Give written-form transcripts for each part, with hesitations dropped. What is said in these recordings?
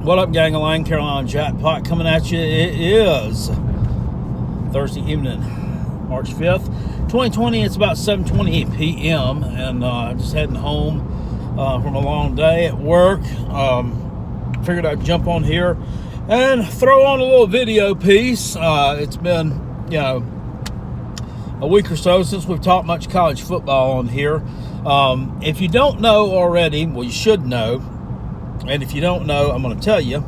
What up, gang of Lang? Carolina Jackpot coming at you. It is Thursday evening, March 5th, 2020. It's about 7:20 p.m. and just heading home from a long day at work. Figured I'd jump on here and throw on a little video piece. It's been, a week or so since we've talked much college football on here. If you don't know already, well, you should know. And if you don't know, I'm going to tell you.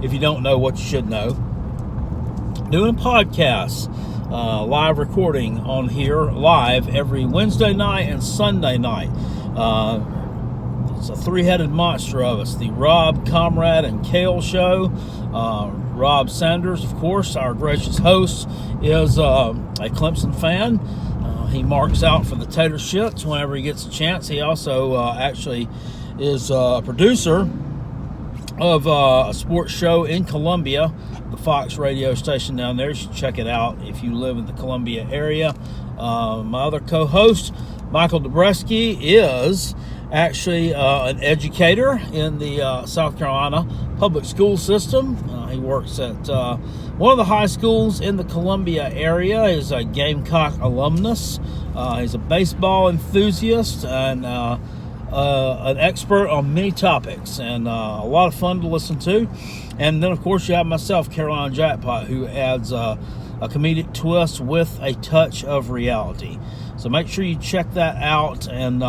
If you don't know what you should know, doing a podcast, live recording on here, live every Wednesday night and Sunday night. It's a three-headed monster of us, the Rob, Comrade, and Kale Show. Rob Sanders, of course, our gracious host, is a Clemson fan. He marks out for the Tater Shits whenever he gets a chance. He also actually is a producer of a sports show in Columbia, the Fox radio station down there. You should check it out if you live in the Columbia area. My other co-host, Michael Dobreski, is actually an educator in the South Carolina public school system. He works at one of the high schools in the Columbia area. He's a Gamecock alumnus. He's a baseball enthusiast and an expert on many topics, and a lot of fun to listen to. And then, of course, you have myself, Carolina Jackpot, who adds a comedic twist with a touch of reality. So make sure you check that out and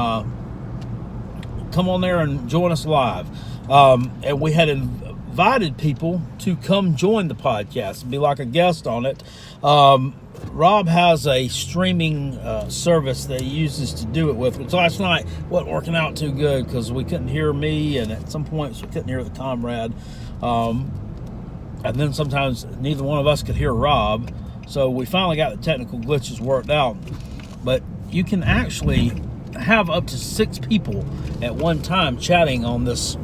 come on there and join us live. And we had invited people to come join the podcast and be like a guest on it. Rob has a streaming service that he uses to do it with, which last night wasn't working out too good because we couldn't hear me, and at some points we couldn't hear the Comrade. And then sometimes neither one of us could hear Rob. So we finally got the technical glitches worked out. But you can actually have up to 6 people at one time chatting on this.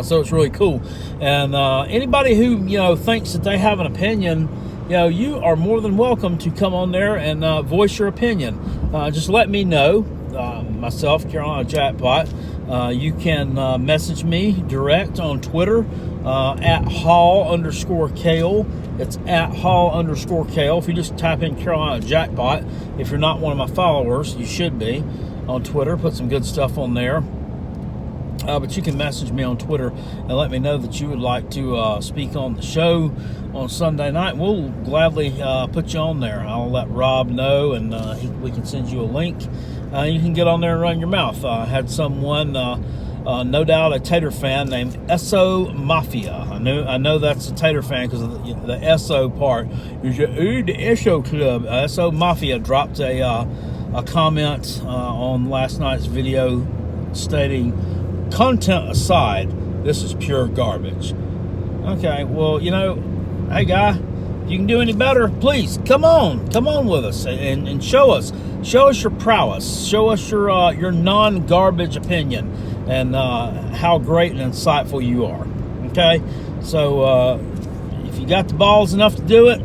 So it's really cool. And anybody who, thinks that they have an opinion, you are more than welcome to come on there and voice your opinion. Just let me know, myself, Carolina Jackpot. You can message me direct on Twitter at Hall_Kale. It's at Hall_Kale. If you just type in Carolina Jackpot, if you're not one of my followers, you should be on Twitter. Put some good stuff on there. But you can message me on Twitter and let me know that you would like to speak on the show on Sunday night. We'll gladly put you on there. I'll let Rob know, and we can send you a link. You can get on there and run your mouth. I had someone, no doubt a Tater fan, named Esso Mafia. I know that's a Tater fan because of the Esso part. The Esso Club. Esso Mafia dropped a comment on last night's video stating, "Content aside, this is pure garbage." Okay, well, hey guy, if you can do any better, please come on with us and show us your prowess, show us your non-garbage opinion and how great and insightful you are. Okay, so if you got the balls enough to do it,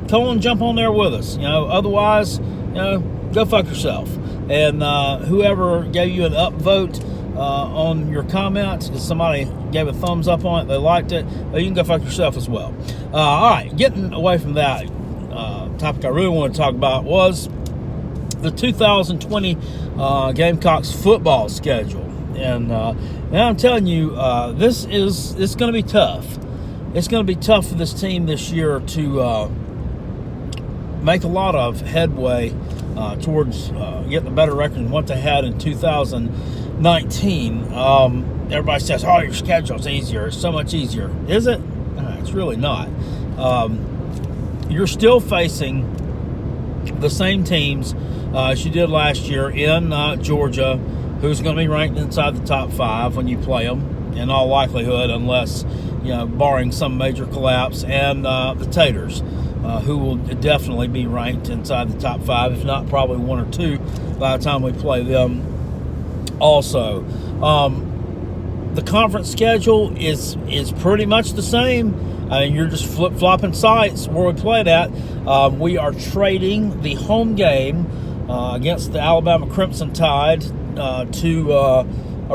come on, jump on there with us. Otherwise, go fuck yourself. And whoever gave you an upvote on your comments, because somebody gave a thumbs up on it, they liked it, you can go fuck yourself as well. All right, getting away from that, topic I really want to talk about was the 2020 Gamecocks football schedule. And I'm telling you, it's going to be tough. It's going to be tough for this team this year to make a lot of headway towards getting a better record than what they had in 2019. Everybody says, "Oh, your schedule's easier. It's so much easier." Is it? It's really not. You're still facing the same teams as you did last year in Georgia, who's going to be ranked inside the top 5 when you play them, in all likelihood, unless, barring some major collapse, and the Taters, who will definitely be ranked inside the top 5, if not probably 1 or 2 by the time we play them also. The conference schedule is pretty much the same. You're just flip-flopping sites where we play it at. We are trading the home game against the Alabama Crimson Tide to a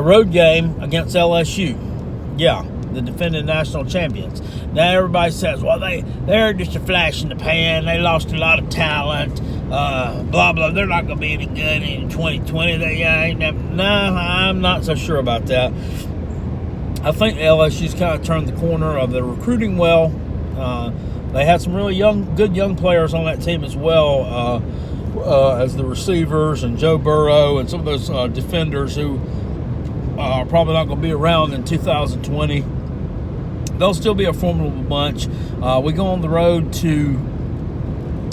road game against LSU. Yeah, the defending national champions. Now everybody says, well, they're just a flash in the pan. They lost a lot of talent. Blah, blah. They're not going to be any good in 2020. No, I'm not so sure about that. I think LSU's kind of turned the corner of the recruiting well. They had some really good young players on that team as well, as the receivers and Joe Burrow and some of those defenders who are probably not going to be around in 2020. They'll still be a formidable bunch. We go on the road to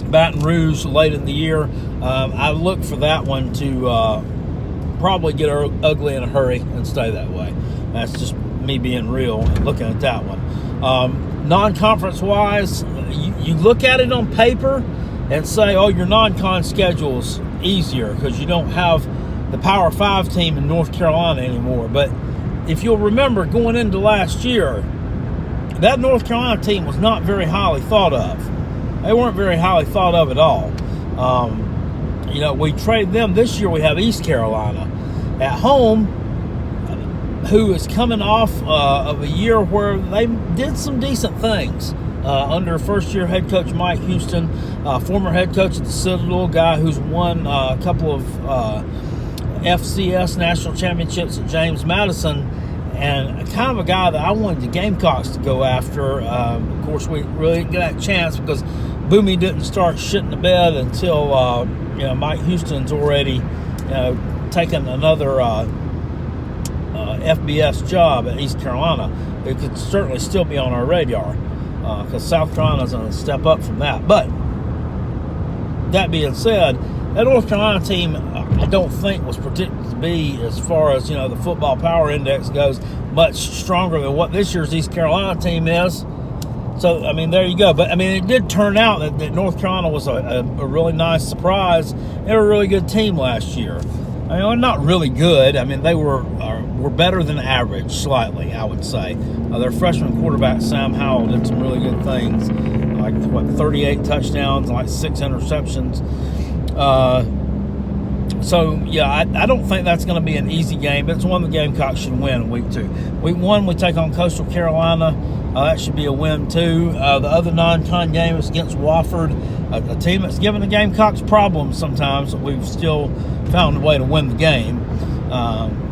Baton Rouge late in the year. I look for that one to probably get ugly in a hurry and stay that way. That's just me being real and looking at that one. Non-conference wise, you look at it on paper and say, oh, your non-con schedule's easier because you don't have the Power 5 team in North Carolina anymore. But if you'll remember, going into last year, that North Carolina team was not very highly thought of. They weren't very highly thought of at all. We traded them. This year we have East Carolina at home, who is coming off of a year where they did some decent things under first-year head coach Mike Houston, former head coach at the Citadel, guy who's won a couple of FCS national championships at James Madison, and kind of a guy that I wanted the Gamecocks to go after. Of course, we really didn't get that chance because Boomy didn't start shitting the bed until Mike Houston's already taken another FBS job at East Carolina. It could certainly still be on our radar because South Carolina's going to step up from that. But that being said, that North Carolina team, I don't think was predicted to be, as far as the football power index goes, much stronger than what this year's East Carolina team is. So, there you go. But, it did turn out that North Carolina was a really nice surprise. They were a really good team last year. Not really good. They were better than average, slightly, I would say. Their freshman quarterback, Sam Howell, did some really good things, like, 38 touchdowns, like 6 interceptions. I don't think that's going to be an easy game. It's one the Gamecocks should win in week 2. Week 1, we take on Coastal Carolina. That should be a win, too. The other non-con game is against Wofford, a team that's given the Gamecocks problems sometimes, but we've still found a way to win the game.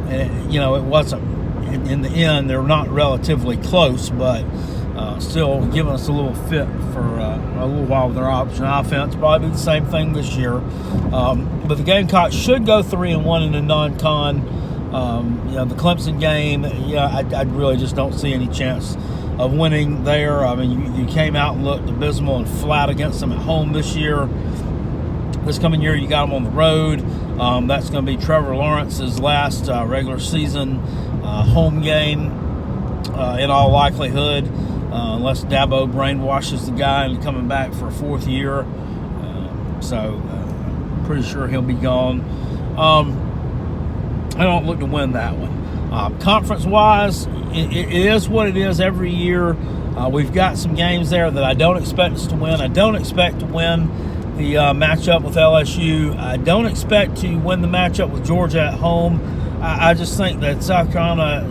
It wasn't, in the end, they're not relatively close, but still giving us a little fit for a little while with their option offense. Probably the same thing this year. But the Gamecocks should go 3-1 in the non-con. The Clemson game, I really just don't see any chance of winning there. You came out and looked abysmal and flat against them at home this year. This coming year, you got them on the road. That's going to be Trevor Lawrence's last regular season home game, in all likelihood, unless Dabo brainwashes the guy into coming back for a 4th year. Pretty sure he'll be gone. I don't look to win that one. Conference-wise, it is what it is every year. We've got some games there that I don't expect us to win. I don't expect to win the matchup with LSU. I don't expect to win the matchup with Georgia at home. I just think that South Carolina,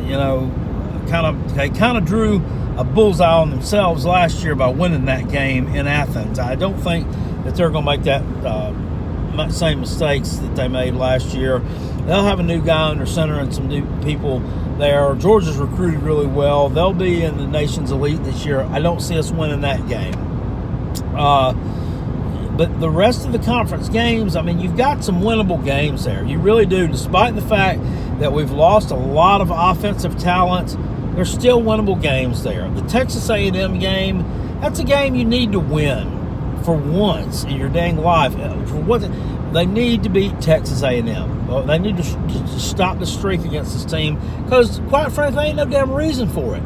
they kind of drew a bullseye on themselves last year by winning that game in Athens. I don't think that they're going to make that same mistakes that they made last year. They'll have a new guy under center and some new people there. Georgia's recruited really well. They'll be in the nation's elite this year. I don't see us winning that game. But the rest of the conference games, you've got some winnable games there. You really do. Despite the fact that we've lost a lot of offensive talent, there's still winnable games there. The Texas A&M game, that's a game you need to win for once in your dang life. They need to beat Texas A&M. They need to stop the streak against this team because, quite frankly, ain't no damn reason for it.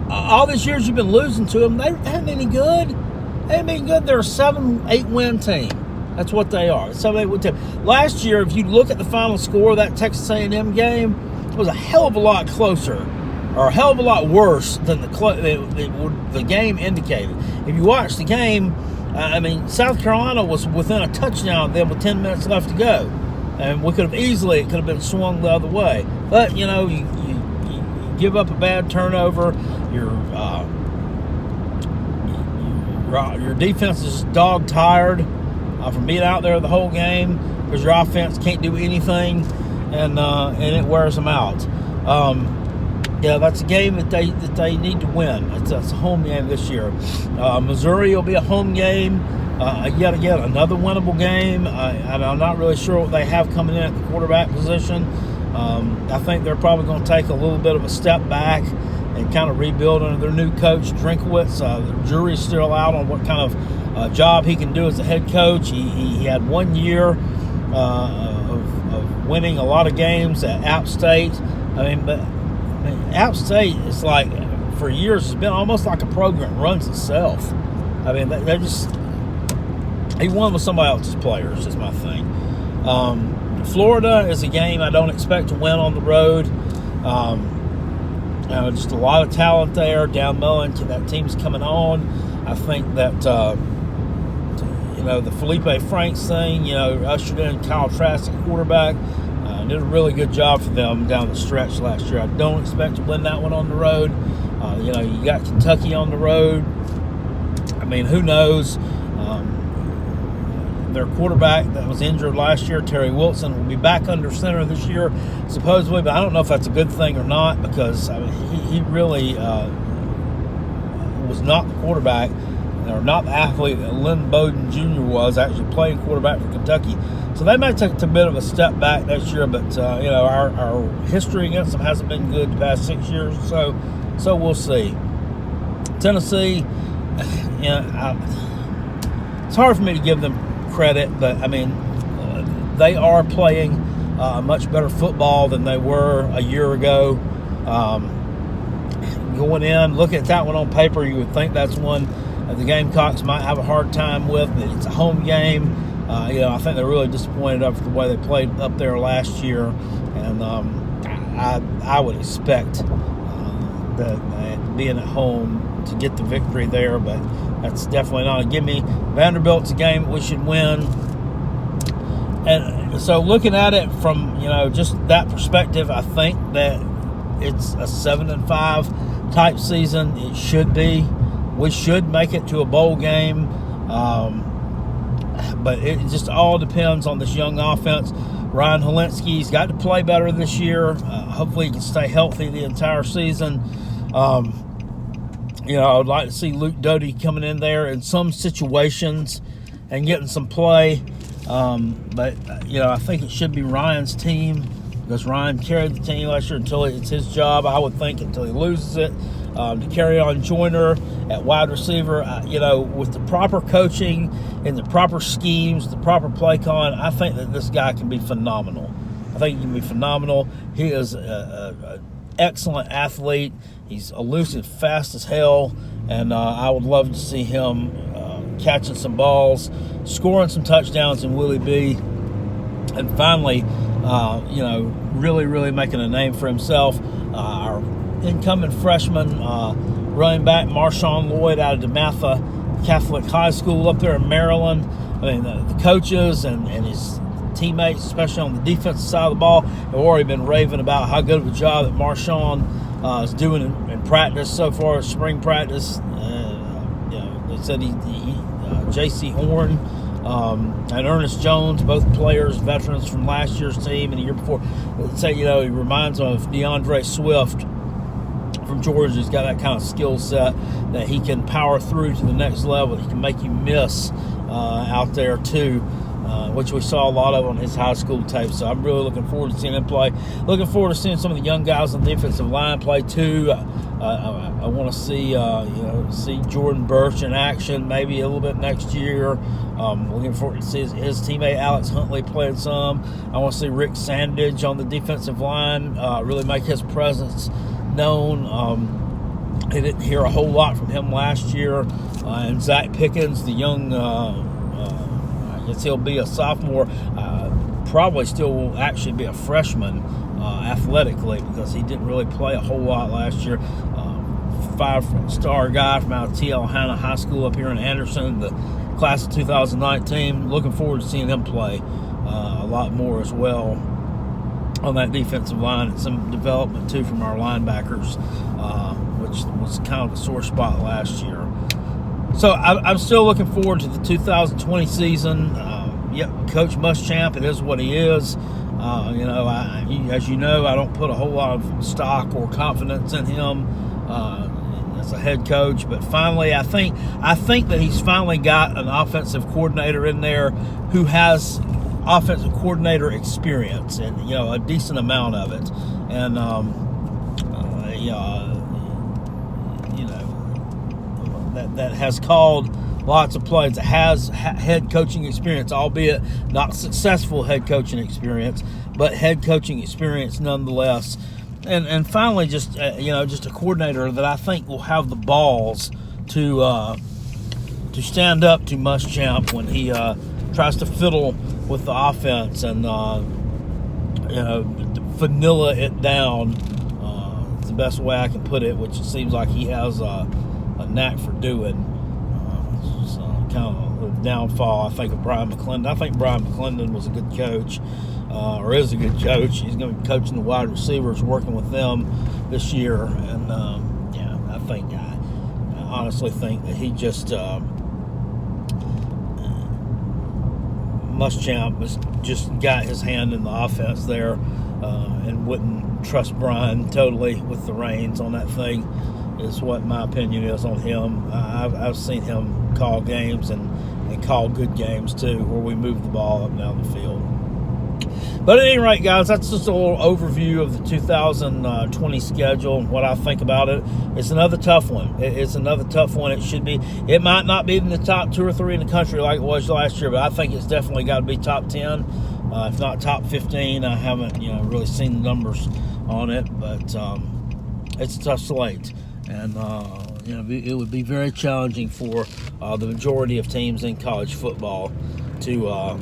All these years you've been losing to them, they haven't been any good. They haven't been good. They're a 7-8 win team. That's what they are. 7-8 win team. Last year, if you look at the final score of that Texas A&M game, it was a hell of a lot closer, or a hell of a lot worse than the game indicated. If you watch the game, South Carolina was within a touchdown of them with 10 minutes left to go. And it could have been swung the other way. But, you give up a bad turnover, your defense is dog tired from being out there the whole game because your offense can't do anything, and it wears them out. That's a game that they need to win. It's a home game this year. Missouri will be a home game. Yet again, another winnable game. I'm not really sure what they have coming in at the quarterback position. I think they're probably going to take a little bit of a step back and kind of rebuild under their new coach, Drinkwitz. The jury's still out on what kind of job he can do as a head coach. He had 1 year of winning a lot of games at App State. App State is like, for years, it's been almost like a program that runs itself. They're just... He won with somebody else's players, is my thing. Florida is a game I don't expect to win on the road. Just a lot of talent there. Down Mullen, that team's coming on. I think that, the Felipe Franks thing, ushered in Kyle Trask at quarterback. Did a really good job for them down the stretch last year. I don't expect to win that one on the road. You got Kentucky on the road. Who knows? Their quarterback that was injured last year, Terry Wilson, will be back under center this year, supposedly, but I don't know if that's a good thing or not, because he really was not the quarterback, or not the athlete that Lynn Bowden Jr. was, actually playing quarterback for Kentucky. So they may take a bit of a step back next year, but our history against them hasn't been good the past 6 years or so we'll see. Tennessee, it's hard for me to give them credit, but they are playing much better football than they were a year ago. Going in, look at that one on paper, you would think that's one the Gamecocks might have a hard time with. It's a home game. I think they're really disappointed after the way they played up there last year, and I would expect that being at home to get the victory there, but that's definitely not a gimme. Vanderbilt's a game that we should win. And so looking at it from, just that perspective, I think that it's a 7-5 type season. It should be. We should make it to a bowl game. But it just all depends on this young offense. Ryan Helinski's got to play better this year. Hopefully he can stay healthy the entire season. I would like to see Luke Doty coming in there in some situations and getting some play. But I think it should be Ryan's team, because Ryan carried the team last year until it's his job, I would think, until he loses it. To carry on Joyner at wide receiver, with the proper coaching and the proper schemes, the proper play calling, I think that this guy can be phenomenal. He is an excellent athlete. He's elusive, fast as hell, and I would love to see him catching some balls, scoring some touchdowns in Willie B, and finally, really, really making a name for himself. Our incoming freshman running back, Marshawn Lloyd, out of DeMatha Catholic High School up there in Maryland. The coaches and his teammates, especially on the defensive side of the ball, have already been raving about how good of a job that Marshawn is doing in practice so far, spring practice. They said J.C. Horn and Ernest Jones, both players, veterans from last year's team and the year before. They say, he reminds them of DeAndre Swift from Georgia. He's got that kind of skill set that he can power through to the next level. He can make you miss out there too, which we saw a lot of on his high school tape. So I'm really looking forward to seeing him play. Looking forward to seeing some of the young guys on the defensive line play too. I want to see Jordan Birch in action maybe a little bit next year. Looking forward to see his teammate Alex Huntley playing some. I want to see Rick Sandage on the defensive line really make his presence known. I didn't hear a whole lot from him last year. And Zach Pickens, the young, I guess he'll be a sophomore, probably still will actually be a freshman athletically, because he didn't really play a whole lot last year. 5-star guy from out of T.L. Hanna High School up here in Anderson, the class of 2019. Looking forward to seeing him play a lot more as well. on that defensive line, and some development too from our linebackers, which was kind of a sore spot last year. So I'm still looking forward to the 2020 season. Coach Muschamp, it is what he is. As you know, I don't put a whole lot of stock or confidence in him as a head coach, but finally, I think that he's finally got an offensive coordinator in there who has offensive coordinator experience, and a decent amount of it, and that has called lots of plays, that has head coaching experience, albeit not successful head coaching experience, but head coaching experience nonetheless. And finally, just a coordinator that I think will have the balls to stand up to Muschamp when he tries to fiddle with the offense and vanilla it down. It's the best way I can put it, which it seems like he has a knack for doing. Kind of a downfall, I think, of Brian McClendon. I think Brian McClendon was a good coach, or is a good coach. He's going to be coaching the wide receivers, working with them this year, and I honestly think that he just Muschamp has just got his hand in the offense there, and wouldn't trust Brian totally with the reins on that thing, is what my opinion is on him. I've seen him call games and call good games too, where we move the ball up and down the field. But at any rate, guys, that's just a little overview of the 2020 schedule and what I think about it. It's another tough one. It's another tough one. It might not be in the top 2 or 3 in the country like it was last year, but I think it's definitely got to be top 10, if not top 15. I haven't really seen the numbers on it, but it's a tough slate. And it would be very challenging for the majority of teams in college football to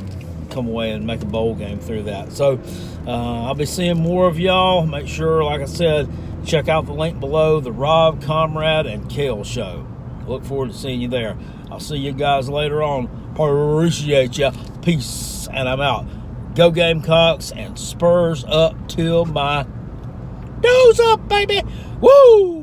come away and make a bowl game through that. So I'll be seeing more of y'all. Make sure, like I said, check out the link below, the Rob, Comrade, and Kale Show. Look forward to seeing you there. I'll see you guys later on. Appreciate ya. Peace, and I'm out. Go Gamecocks, and Spurs up till my nose up, baby. Woo!